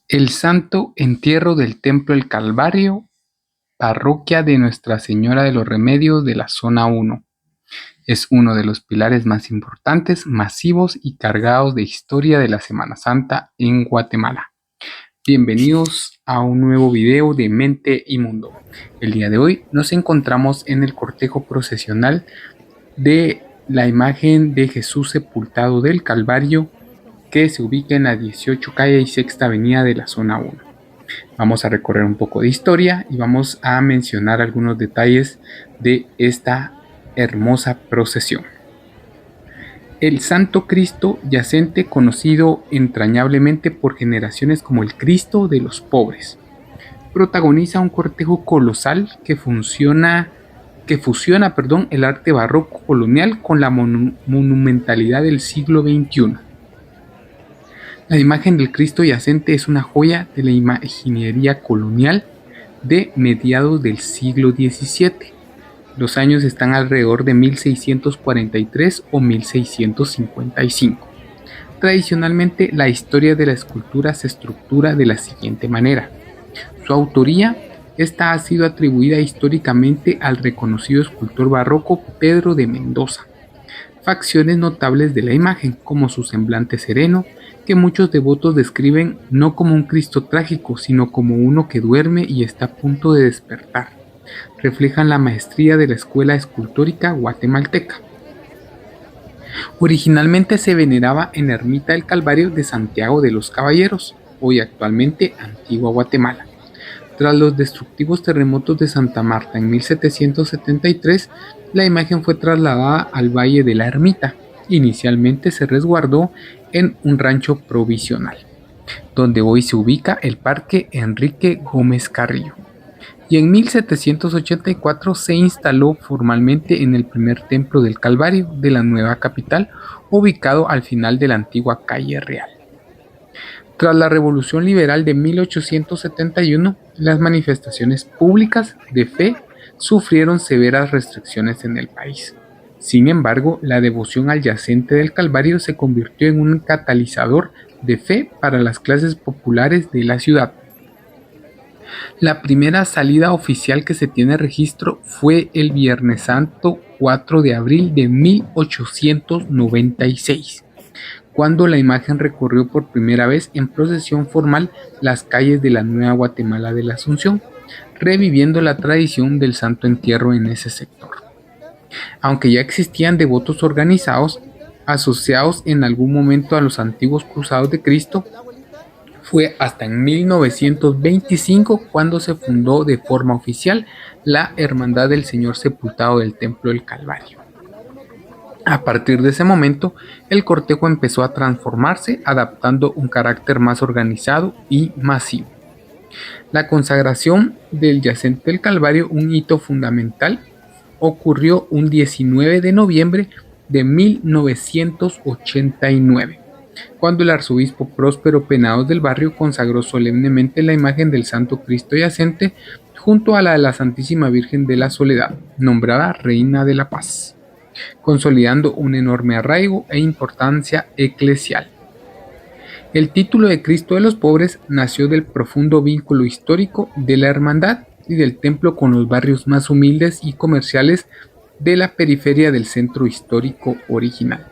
El Santo Entierro del Templo El Calvario, parroquia de Nuestra Señora de los Remedios de la Zona 1. Es uno de los pilares más importantes, masivos y cargados de historia de la Semana Santa en Guatemala. Bienvenidos a un nuevo video de Mente y Mundo. El día de hoy nos encontramos en el cortejo procesional de la imagen de Jesús sepultado del Calvario, que se ubica en la 18 calle y sexta avenida de la Zona 1. Vamos a recorrer un poco de historia y vamos a mencionar algunos detalles de esta hermosa procesión. El Santo Cristo yacente, conocido entrañablemente por generaciones como el Cristo de los pobres, protagoniza un cortejo colosal que fusiona el arte barroco colonial con la monumentalidad del siglo XXI. La imagen del Cristo yacente es una joya de la imaginería colonial de mediados del siglo XVII. Los años están alrededor de 1643 o 1655. Tradicionalmente, la historia de la escultura se estructura de la siguiente manera. Su autoría, esta ha sido atribuida históricamente al reconocido escultor barroco Pedro de Mendoza. Facciones notables de la imagen, como su semblante sereno, que muchos devotos describen no como un Cristo trágico, sino como uno que duerme y está a punto de despertar, reflejan la maestría de la escuela escultórica guatemalteca. Originalmente se veneraba en la ermita del Calvario de Santiago de los Caballeros, hoy actualmente Antigua Guatemala. Tras los destructivos terremotos de Santa Marta en 1773, la imagen fue trasladada al Valle de la Ermita. Inicialmente se resguardó en un rancho provisional, donde hoy se ubica el Parque Enrique Gómez Carrillo. Y en 1784 se instaló formalmente en el primer templo del Calvario de la nueva capital, ubicado al final de la antigua calle Real. Tras la Revolución Liberal de 1871, las manifestaciones públicas de fe sufrieron severas restricciones en el país. Sin embargo, la devoción al yacente del Calvario se convirtió en un catalizador de fe para las clases populares de la ciudad. La primera salida oficial que se tiene registro fue el Viernes Santo 4 de abril de 1896. Cuando la imagen recorrió por primera vez en procesión formal las calles de la Nueva Guatemala de la Asunción, reviviendo la tradición del Santo Entierro en ese sector. Aunque ya existían devotos organizados, asociados en algún momento a los antiguos cruzados de Cristo, fue hasta en 1925 cuando se fundó de forma oficial la Hermandad del Señor Sepultado del Templo del Calvario. A partir de ese momento, el cortejo empezó a transformarse, adaptando un carácter más organizado y masivo. La consagración del yacente del Calvario, un hito fundamental, ocurrió un 19 de noviembre de 1989, cuando el arzobispo Próspero Penados del Barrio consagró solemnemente la imagen del Santo Cristo yacente junto a la de la Santísima Virgen de la Soledad, nombrada Reina de la Paz, consolidando un enorme arraigo e importancia eclesial. El título de Cristo de los Pobres nació del profundo vínculo histórico de la hermandad y del templo con los barrios más humildes y comerciales de la periferia del centro histórico original.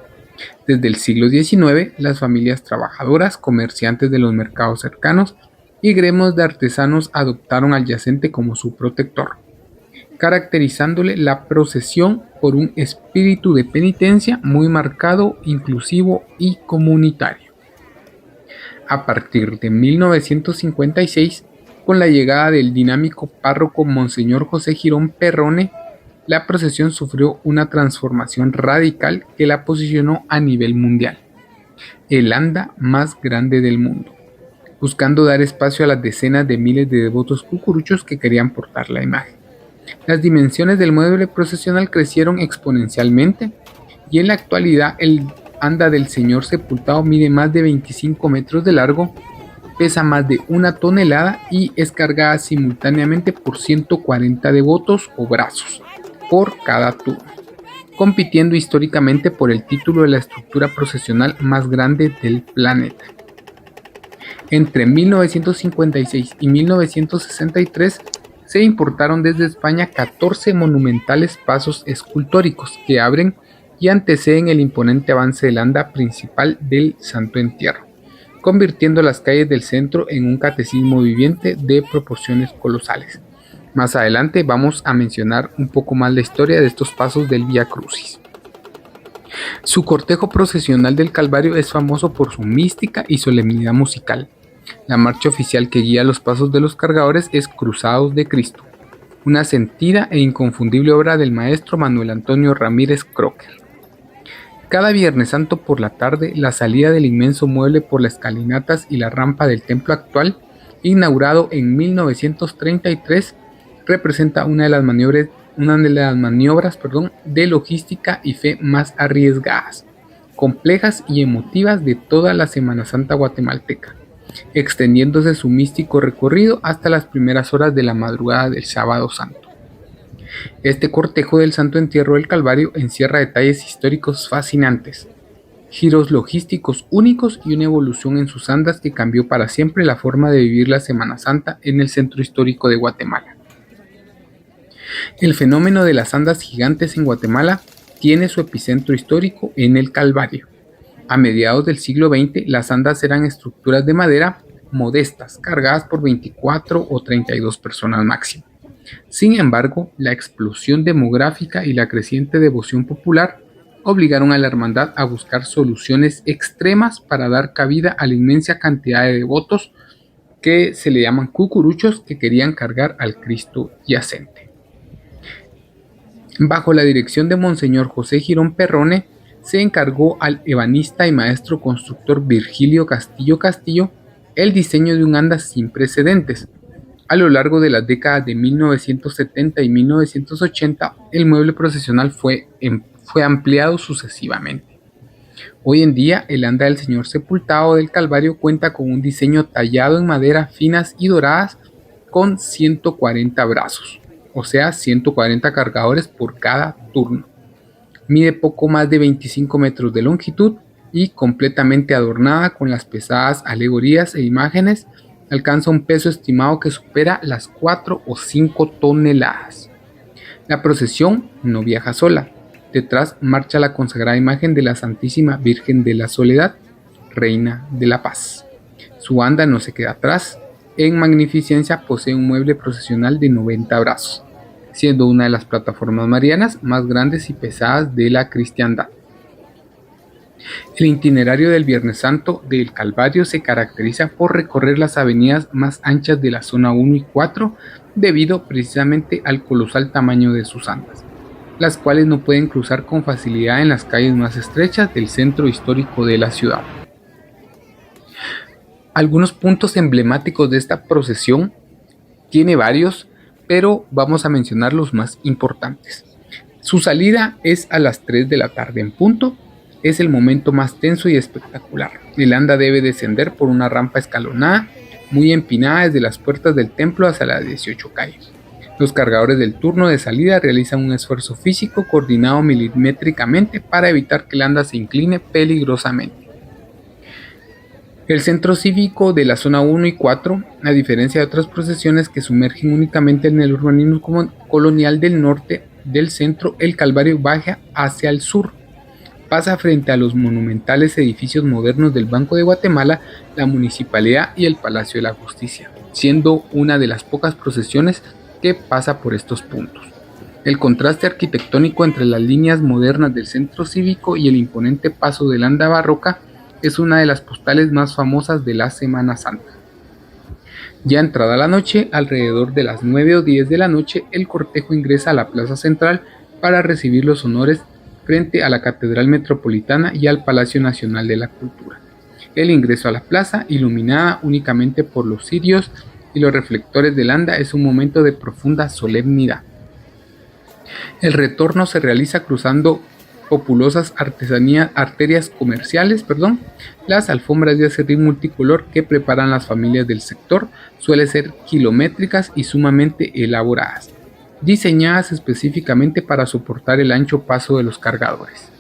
Desde el siglo XIX, las familias trabajadoras, comerciantes de los mercados cercanos y gremios de artesanos adoptaron al yacente como su protector, caracterizándole la procesión por un espíritu de penitencia muy marcado, inclusivo y comunitario. A partir de 1956, con la llegada del dinámico párroco Monseñor José Girón Perrone, la procesión sufrió una transformación radical que la posicionó a nivel mundial, el anda más grande del mundo, buscando dar espacio a las decenas de miles de devotos cucuruchos que querían portar la imagen. Las dimensiones del mueble procesional crecieron exponencialmente y en la actualidad el anda del Señor Sepultado mide más de 25 metros de largo, pesa más de 1 tonelada y es cargada simultáneamente por 140 devotos o brazos por cada turno, compitiendo históricamente por el título de la estructura procesional más grande del planeta. Entre 1956 y 1963 se importaron desde España 14 monumentales pasos escultóricos que abren y anteceden el imponente avance del anda principal del Santo Entierro, convirtiendo las calles del centro en un catecismo viviente de proporciones colosales. Más adelante vamos a mencionar un poco más la historia de estos pasos del Vía Crucis. Su cortejo procesional del Calvario es famoso por su mística y solemnidad musical. La marcha oficial que guía los pasos de los cargadores es Cruzados de Cristo, una sentida e inconfundible obra del maestro Manuel Antonio Ramírez Crocker. Cada Viernes Santo por la tarde, la salida del inmenso mueble por las escalinatas y la rampa del templo actual, inaugurado en 1933, representa una de las maniobras de logística y fe más arriesgadas, complejas y emotivas de toda la Semana Santa guatemalteca, extendiéndose su místico recorrido hasta las primeras horas de la madrugada del Sábado Santo. Este cortejo del Santo Entierro del Calvario encierra detalles históricos fascinantes, giros logísticos únicos y una evolución en sus andas que cambió para siempre la forma de vivir la Semana Santa en el centro histórico de Guatemala. El fenómeno de las andas gigantes en Guatemala tiene su epicentro histórico en el Calvario. A mediados del siglo XX, las andas eran estructuras de madera modestas, cargadas por 24 o 32 personas máximo. Sin embargo, la explosión demográfica y la creciente devoción popular obligaron a la hermandad a buscar soluciones extremas para dar cabida a la inmensa cantidad de devotos que se le llaman cucuruchos que querían cargar al Cristo yacente. Bajo la dirección de Monseñor José Girón Perrone, se encargó al ebanista y maestro constructor Virgilio Castillo el diseño de un anda sin precedentes. A lo largo de las décadas de 1970 y 1980, el mueble procesional fue ampliado sucesivamente. Hoy en día, el anda del Señor Sepultado del Calvario cuenta con un diseño tallado en madera finas y doradas con 140 brazos, o sea, 140 cargadores por cada turno. Mide poco más de 25 metros de longitud y completamente adornada con las pesadas alegorías e imágenes, alcanza un peso estimado que supera las 4 o 5 toneladas. La procesión no viaja sola. Detrás marcha la consagrada imagen de la Santísima Virgen de la Soledad, Reina de la Paz. Su anda no se queda atrás. En magnificencia posee un mueble procesional de 90 brazos, siendo una de las plataformas marianas más grandes y pesadas de la cristiandad. El itinerario del Viernes Santo del Calvario se caracteriza por recorrer las avenidas más anchas de la zona 1 y 4 debido precisamente al colosal tamaño de sus andas, las cuales no pueden cruzar con facilidad en las calles más estrechas del centro histórico de la ciudad. Algunos puntos emblemáticos de esta procesión, tiene varios, pero vamos a mencionar los más importantes. Su salida es a las 3 de la tarde en punto. Es el momento más tenso y espectacular. El anda debe descender por una rampa escalonada, muy empinada desde las puertas del templo hasta las 18 calles. Los cargadores del turno de salida realizan un esfuerzo físico coordinado milimétricamente para evitar que el anda se incline peligrosamente. El centro cívico de la zona 1 y 4, a diferencia de otras procesiones que sumergen únicamente en el urbanismo colonial del norte del centro, el Calvario baja hacia el sur. Pasa frente a los monumentales edificios modernos del Banco de Guatemala, la Municipalidad y el Palacio de la Justicia, siendo una de las pocas procesiones que pasa por estos puntos. El contraste arquitectónico entre las líneas modernas del centro cívico y el imponente paso del anda barroca es una de las postales más famosas de la Semana Santa. Ya entrada la noche, alrededor de las 9 o 10 de la noche, el cortejo ingresa a la plaza central para recibir los honores frente a la Catedral Metropolitana y al Palacio Nacional de la Cultura. El ingreso a la plaza, iluminada únicamente por los cirios y los reflectores del anda, es un momento de profunda solemnidad. El retorno se realiza cruzando populosas arterias comerciales, las alfombras de acerrín multicolor que preparan las familias del sector suelen ser kilométricas y sumamente elaboradas, diseñadas específicamente para soportar el ancho paso de los cargadores.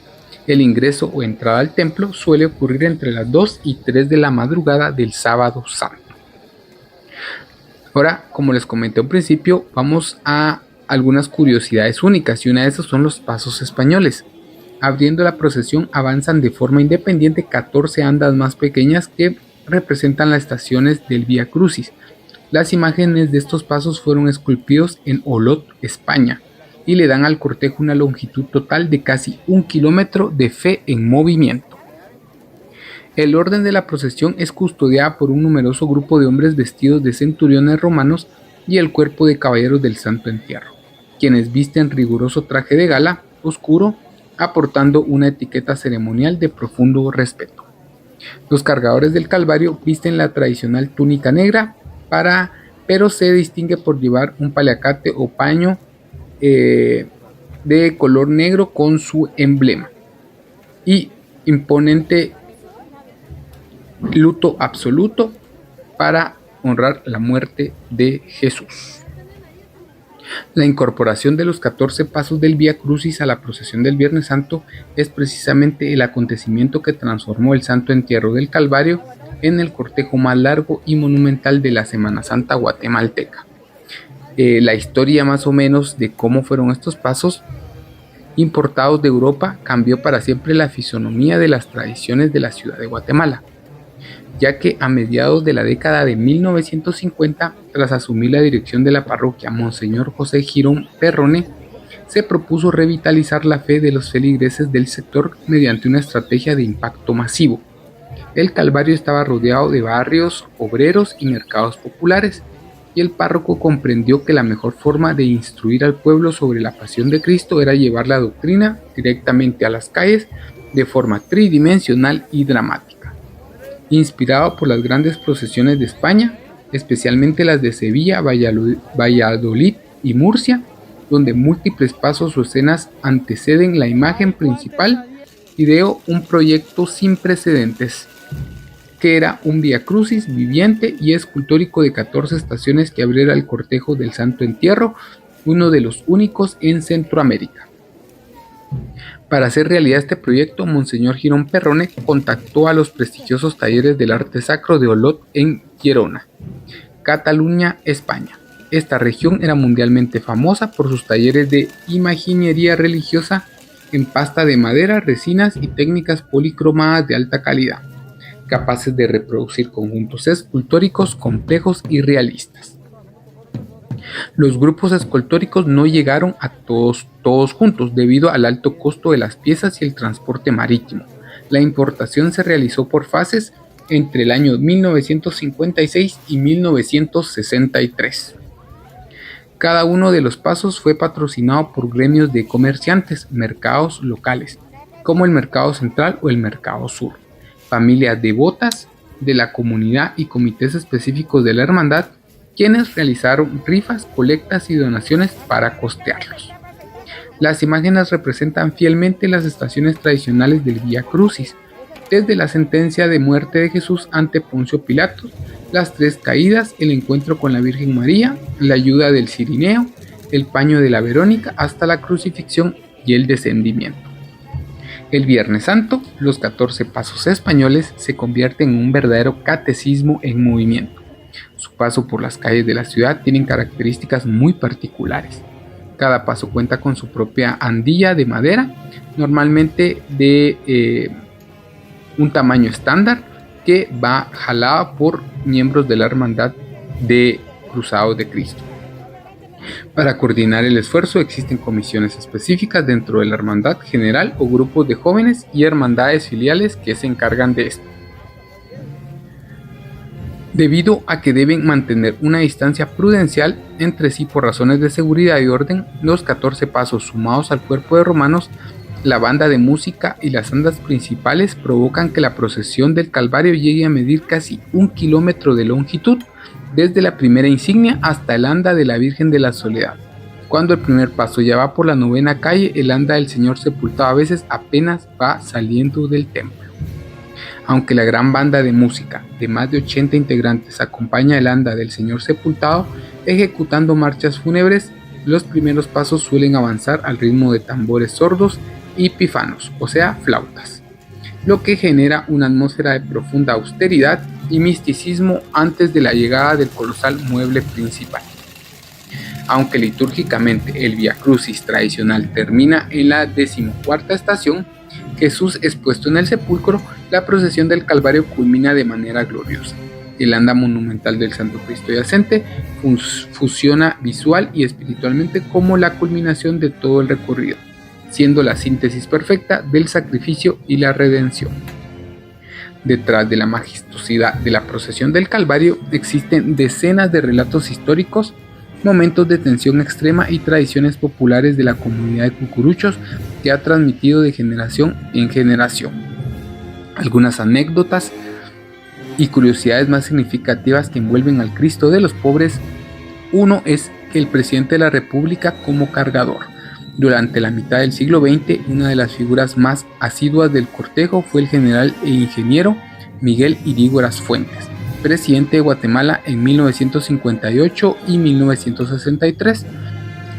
El ingreso o entrada al templo suele ocurrir entre las 2 y 3 de la madrugada del sábado santo. Ahora, como les comenté al principio, vamos a algunas curiosidades únicas y una de esas son los pasos españoles. Abriendo la procesión avanzan de forma independiente 14 andas más pequeñas que representan las estaciones del Vía Crucis. Las imágenes de estos pasos fueron esculpidos en Olot, España, y le dan al cortejo una longitud total de casi 1 kilómetro de fe en movimiento. El orden de la procesión es custodiada por un numeroso grupo de hombres vestidos de centuriones romanos y el cuerpo de caballeros del Santo Entierro, quienes visten riguroso traje de gala oscuro, aportando una etiqueta ceremonial de profundo respeto. Los cargadores del Calvario visten la tradicional túnica negra, pero se distingue por llevar un paliacate o paño de color negro con su emblema y imponente luto absoluto para honrar la muerte de Jesús. La incorporación de los 14 pasos del Vía Crucis a la procesión del Viernes Santo es precisamente el acontecimiento que transformó el Santo Entierro del Calvario en el cortejo más largo y monumental de la Semana Santa guatemalteca. La historia más o menos de cómo fueron estos pasos importados de Europa cambió para siempre la fisonomía de las tradiciones de la ciudad de Guatemala, ya que a mediados de la década de 1950, tras asumir la dirección de la parroquia Monseñor José Girón Perrone, se propuso revitalizar la fe de los feligreses del sector mediante una estrategia de impacto masivo. El Calvario estaba rodeado de barrios obreros y mercados populares, y el párroco comprendió que la mejor forma de instruir al pueblo sobre la pasión de Cristo era llevar la doctrina directamente a las calles de forma tridimensional y dramática. Inspirado por las grandes procesiones de España, especialmente las de Sevilla, Valladolid y Murcia, donde múltiples pasos o escenas anteceden la imagen principal, ideó un proyecto sin precedentes, que era un Vía Crucis viviente y escultórico de 14 estaciones que abriera el cortejo del Santo Entierro, uno de los únicos en Centroamérica. Para hacer realidad este proyecto, Monseñor Girón Perrone contactó a los prestigiosos talleres del arte sacro de Olot en Gerona, Cataluña, España. Esta región era mundialmente famosa por sus talleres de imaginería religiosa en pasta de madera, resinas y técnicas policromadas de alta calidad, capaces de reproducir conjuntos escultóricos complejos y realistas. Los grupos escultóricos no llegaron a todos juntos debido al alto costo de las piezas y el transporte marítimo. La importación se realizó por fases entre el año 1956 y 1963. Cada uno de los pasos fue patrocinado por gremios de comerciantes, mercados locales, como el Mercado Central o el Mercado Sur, familias devotas de la comunidad y comités específicos de la hermandad, quienes realizaron rifas, colectas y donaciones para costearlos. Las imágenes representan fielmente las estaciones tradicionales del Vía Crucis, desde la sentencia de muerte de Jesús ante Poncio Pilatos, las 3 caídas, el encuentro con la Virgen María, la ayuda del Cirineo, el paño de la Verónica, hasta la crucifixión y el descendimiento. El Viernes Santo, los 14 pasos españoles se convierten en un verdadero catecismo en movimiento. Su paso por las calles de la ciudad tienen características muy particulares. Cada paso cuenta con su propia andilla de madera, normalmente de un tamaño estándar, que va jalada por miembros de la Hermandad de Cruzados de Cristo. Para coordinar el esfuerzo existen comisiones específicas dentro de la Hermandad General o grupos de jóvenes y hermandades filiales que se encargan de esto. Debido a que deben mantener una distancia prudencial entre sí por razones de seguridad y orden, los 14 pasos sumados al cuerpo de romanos, la banda de música y las andas principales provocan que la procesión del Calvario llegue a medir casi 1 kilómetro de longitud, desde la primera insignia hasta el anda de la Virgen de la Soledad. Cuando el primer paso ya va por la 9ª calle, el anda del Señor Sepultado a veces apenas va saliendo del templo. Aunque la gran banda de música de más de 80 integrantes acompaña el anda del Señor Sepultado ejecutando marchas fúnebres, los primeros pasos suelen avanzar al ritmo de tambores sordos y pífanos, o sea, flautas, lo que genera una atmósfera de profunda austeridad y misticismo antes de la llegada del colosal mueble principal. Aunque litúrgicamente el Vía Crucis tradicional termina en la 14ª estación, Jesús es puesto en el sepulcro, la procesión del Calvario culmina de manera gloriosa. El anda monumental del Santo Cristo Yacente fusiona visual y espiritualmente como la culminación de todo el recorrido, siendo la síntesis perfecta del sacrificio y la redención. Detrás de la majestuosidad de la procesión del Calvario existen decenas de relatos históricos, momentos de tensión extrema y tradiciones populares de la comunidad de cucuruchos que ha transmitido de generación en generación. Algunas anécdotas y curiosidades más significativas que envuelven al Cristo de los pobres. Uno es que el presidente de la República como cargador. Durante la mitad del siglo XX, una de las figuras más asiduas del cortejo fue el general e ingeniero Miguel Ydígoras Fuentes, presidente de Guatemala en 1958 y 1963.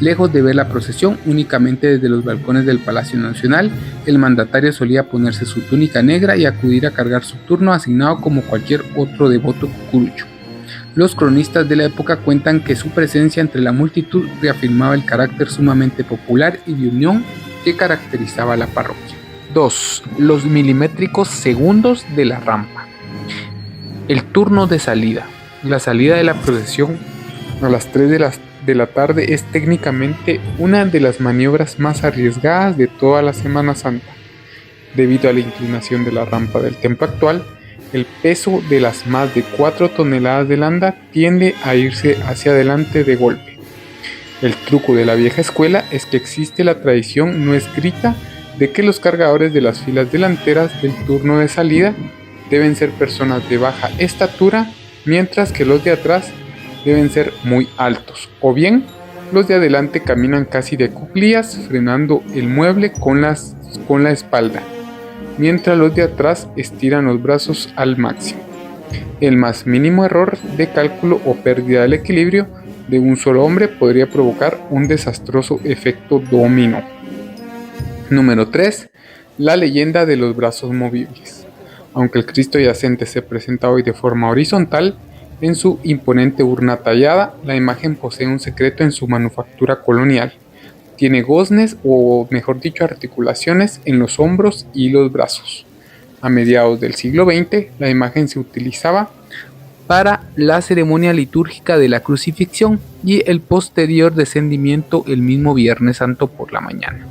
Lejos de ver la procesión únicamente desde los balcones del Palacio Nacional, el mandatario solía ponerse su túnica negra y acudir a cargar su turno asignado como cualquier otro devoto cucurucho. Los cronistas de la época cuentan que su presencia entre la multitud reafirmaba el carácter sumamente popular y de unión que caracterizaba la parroquia. 2. Los milimétricos segundos de la rampa. El turno de salida. La salida de la procesión a las 3 de la tarde es técnicamente una de las maniobras más arriesgadas de toda la Semana Santa. Debido a la inclinación de la rampa del templo actual, el peso de las más de 4 toneladas del anda tiende a irse hacia adelante de golpe. El truco de la vieja escuela es que existe la tradición no escrita de que los cargadores de las filas delanteras del turno de salida deben ser personas de baja estatura, mientras que los de atrás deben ser muy altos, o bien los de adelante caminan casi de cuclillas frenando el mueble con la espalda, mientras los de atrás estiran los brazos al máximo. El más mínimo error de cálculo o pérdida del equilibrio de un solo hombre podría provocar un desastroso efecto dominó. Número 3. La leyenda de los brazos movibles. Aunque el Cristo Yacente se presenta hoy de forma horizontal, en su imponente urna tallada, la imagen posee un secreto en su manufactura colonial. Tiene goznes o, mejor dicho, articulaciones en los hombros y los brazos. A mediados del siglo XX, la imagen se utilizaba para la ceremonia litúrgica de la crucifixión y el posterior descendimiento el mismo Viernes Santo por la mañana.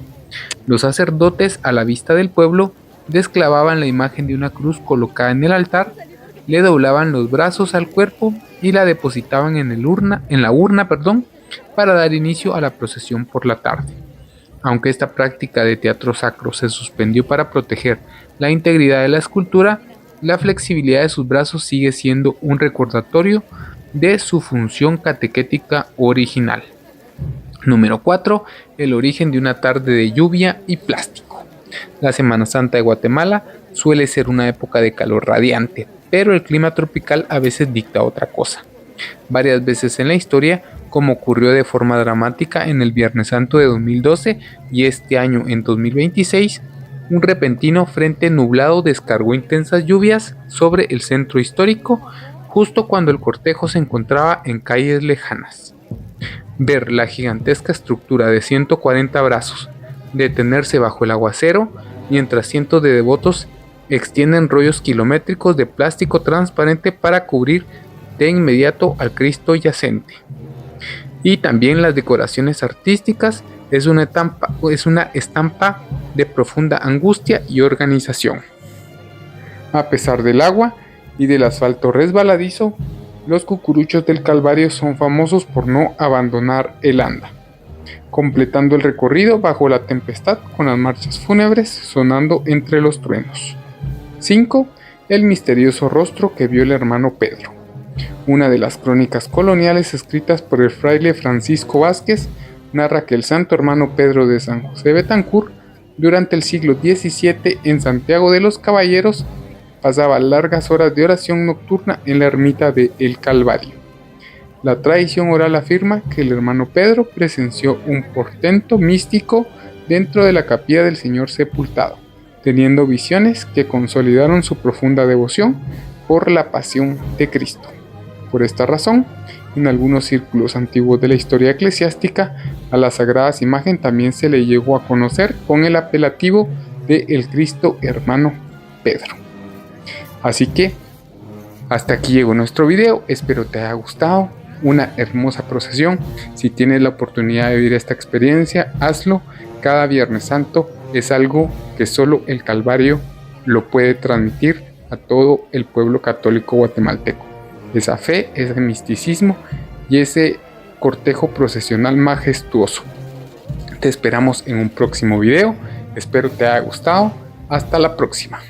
Los sacerdotes, a la vista del pueblo, desclavaban la imagen de una cruz colocada en el altar, le doblaban los brazos al cuerpo y la depositaban en la urna, para dar inicio a la procesión por la tarde. Aunque esta práctica de teatro sacro se suspendió para proteger la integridad de la escultura, la flexibilidad de sus brazos sigue siendo un recordatorio de su función catequética original. Número 4. El origen de una tarde de lluvia y plástico. La Semana Santa de Guatemala suele ser una época de calor radiante, pero el clima tropical a veces dicta otra cosa. Varias veces en la historia, como ocurrió de forma dramática en el Viernes Santo de 2012 y este año en 2026, un repentino frente nublado descargó intensas lluvias sobre el centro histórico justo cuando el cortejo se encontraba en calles lejanas. Ver la gigantesca estructura de 140 brazos detenerse bajo el aguacero mientras cientos de devotos extienden rollos kilométricos de plástico transparente para cubrir de inmediato al Cristo Yacente. Y también las decoraciones artísticas es una estampa de profunda angustia y organización. A pesar del agua y del asfalto resbaladizo, los cucuruchos del Calvario son famosos por no abandonar el anda, completando el recorrido bajo la tempestad con las marchas fúnebres sonando entre los truenos. 5. El misterioso rostro que vio el hermano Pedro. Una de las crónicas coloniales escritas por el fraile Francisco Vázquez narra que el santo hermano Pedro de San José Betancur, durante el siglo XVII en Santiago de los Caballeros, pasaba largas horas de oración nocturna en la ermita de El Calvario. La tradición oral afirma que el hermano Pedro presenció un portento místico dentro de la capilla del Señor sepultado, teniendo visiones que consolidaron su profunda devoción por la pasión de Cristo. Por esta razón, en algunos círculos antiguos de la historia eclesiástica, a la sagrada imagen también se le llegó a conocer con el apelativo de el Cristo hermano Pedro. Así que, hasta aquí llegó nuestro video, espero te haya gustado, una hermosa procesión. Si tienes la oportunidad de vivir esta experiencia, hazlo. Cada Viernes Santo es algo que solo el Calvario lo puede transmitir a todo el pueblo católico guatemalteco. Esa fe, ese misticismo y ese cortejo procesional majestuoso. Te esperamos en un próximo video. Espero te haya gustado. Hasta la próxima.